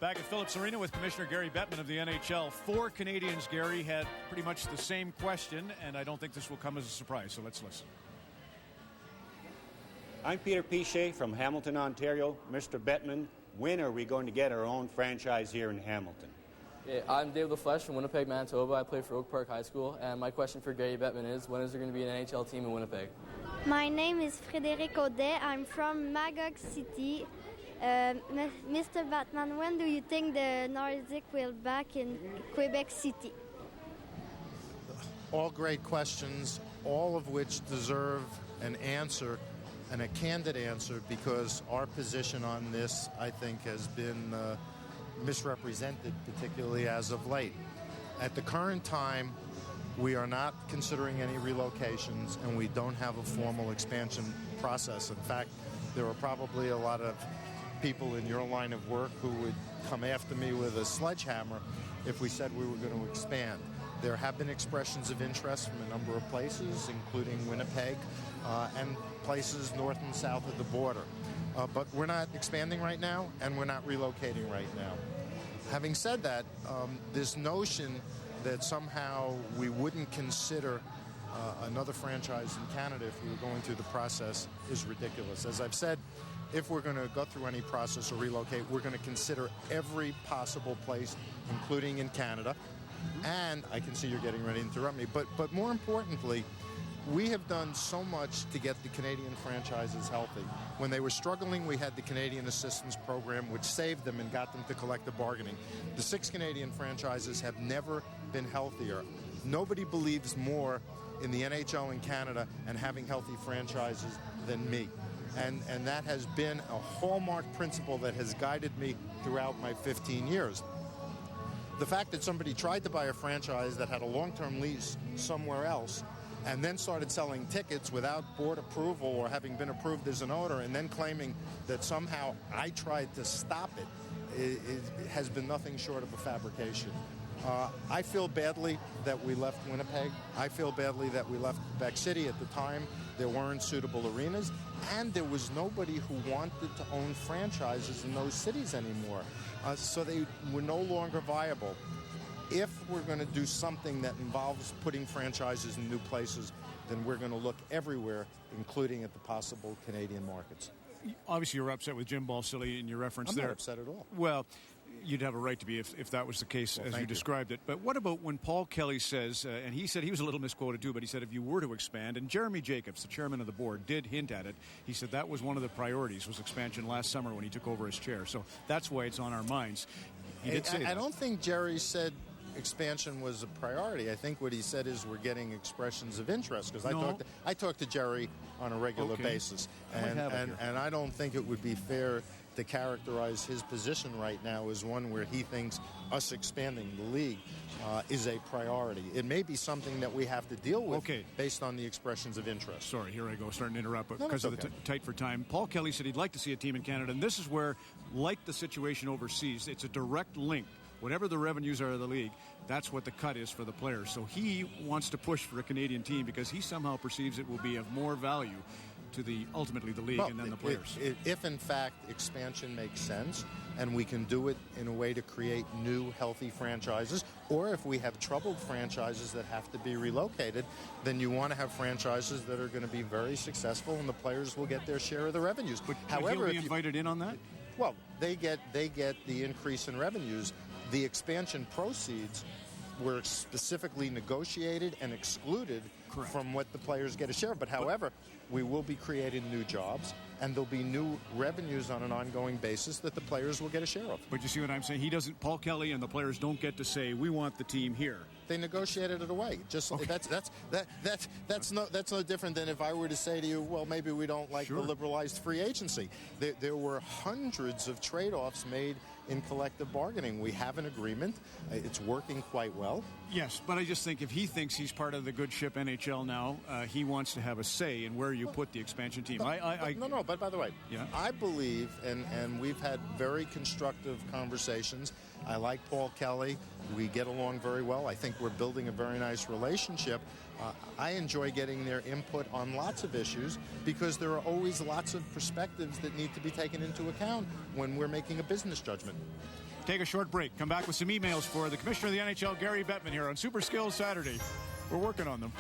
Back at Phillips Arena with Commissioner Gary Bettman of the NHL. 4 Canadians, Gary, had pretty much the same question, and I don't think this will come as a surprise, so let's listen. I'm Peter Pichet from Hamilton, Ontario. Mr. Bettman, when are we going to get our own franchise here in Hamilton? Yeah, I'm Dave LaFleche from Winnipeg, Manitoba. I play for Oak Park High School, and my question for Gary Bettman is, when is there going to be an NHL team in Winnipeg? My name is Frédéric Audet. I'm from Magog City. Mr. Bettman, when do you think the Nordic will be back in Quebec City? All great questions, all of which deserve an answer, and a candid answer, because our position on this, I think, has been misrepresented, particularly as of late. At the current time, we are not considering any relocations, and we don't have a formal expansion process. In fact, there are probably a lot of people in your line of work who would come after me with a sledgehammer if we said we were going to expand. There have been expressions of interest from a number of places, including Winnipeg and places north and south of the border. But we're not expanding right now, and we're not relocating right now. Having said that, this notion that somehow we wouldn't consider another franchise in Canada if we were going through the process is ridiculous. As I've said, if we're going to go through any process or relocate, we're going to consider every possible place, including in Canada. And I can see you're getting ready to interrupt me, but more importantly, we have done so much to get the Canadian franchises healthy. When they were struggling, we had the Canadian Assistance Program, which saved them and got them to collective bargaining. The 6 Canadian franchises have never been healthier. Nobody believes more in the NHL in Canada and having healthy franchises than me. And that has been a hallmark principle that has guided me throughout my 15 years. The fact that somebody tried to buy a franchise that had a long-term lease somewhere else and then started selling tickets without board approval or having been approved as an owner, and then claiming that somehow I tried to stop it has been nothing short of a fabrication. I feel badly that we left Winnipeg. I feel badly that we left Quebec City. At the time, there weren't suitable arenas, and there was nobody who wanted to own franchises in those cities anymore. So they were no longer viable. If we're going to do something that involves putting franchises in new places, then we're going to look everywhere, including at the possible Canadian markets. Obviously, you're upset with Jim Balsillie in your reference there. I'm not upset at all. Well, you'd have a right to be if that was the case, as you described it. But what about when Paul Kelly says, and he said he was a little misquoted too, but he said if you were to expand, and Jeremy Jacobs, the chairman of the board, did hint at it. He said that was one of the priorities, was expansion last summer when he took over his chair. So that's why it's on our minds. He did say that. I don't think Jerry said expansion was a priority. I think what he said is we're getting expressions of interest, because I talk to Jerry on a regular basis, and I don't think it would be fair to characterize his position right now as one where he thinks us expanding the league is a priority. It may be something that we have to deal with based on the expressions of interest. Sorry, here I go, starting to interrupt, but because of the tight for time. Paul Kelly said he'd like to see a team in Canada, and this is where, like the situation overseas, it's a direct link. Whatever the revenues are of the league, that's what the cut is for the players. So he wants to push for a Canadian team because he somehow perceives it will be of more value to ultimately the league and then the players. If in fact expansion makes sense and we can do it in a way to create new healthy franchises, or if we have troubled franchises that have to be relocated, then you want to have franchises that are going to be very successful and the players will get their share of the revenues. But however, he'll be invited in on that? Well, they get the increase in revenues. The expansion proceeds were specifically negotiated and excluded from what the players get a share of. But however, we will be creating new jobs, and there'll be new revenues on an ongoing basis that the players will get a share of. But you see what I'm saying? Paul Kelly and the players don't get to say, we want the team here. They negotiated it away. That's no different than if I were to say to you, well, maybe we don't like the liberalized free agency. There were hundreds of trade-offs made in collective bargaining. We have an agreement. It's working quite well. Yes, but I just think if he thinks he's part of the good ship NHL now, he wants to have a say in where you put the expansion team. No, but by the way, I believe, and we've had very constructive conversations. I like Paul Kelly. We get along very well. I think we're building a very nice relationship. I enjoy getting their input on lots of issues because there are always lots of perspectives that need to be taken into account when we're making a business judgment. take a short break. Come back with some emails for the Commissioner of the NHL, Gary Bettman, here on Super Skills Saturday. We're working on them.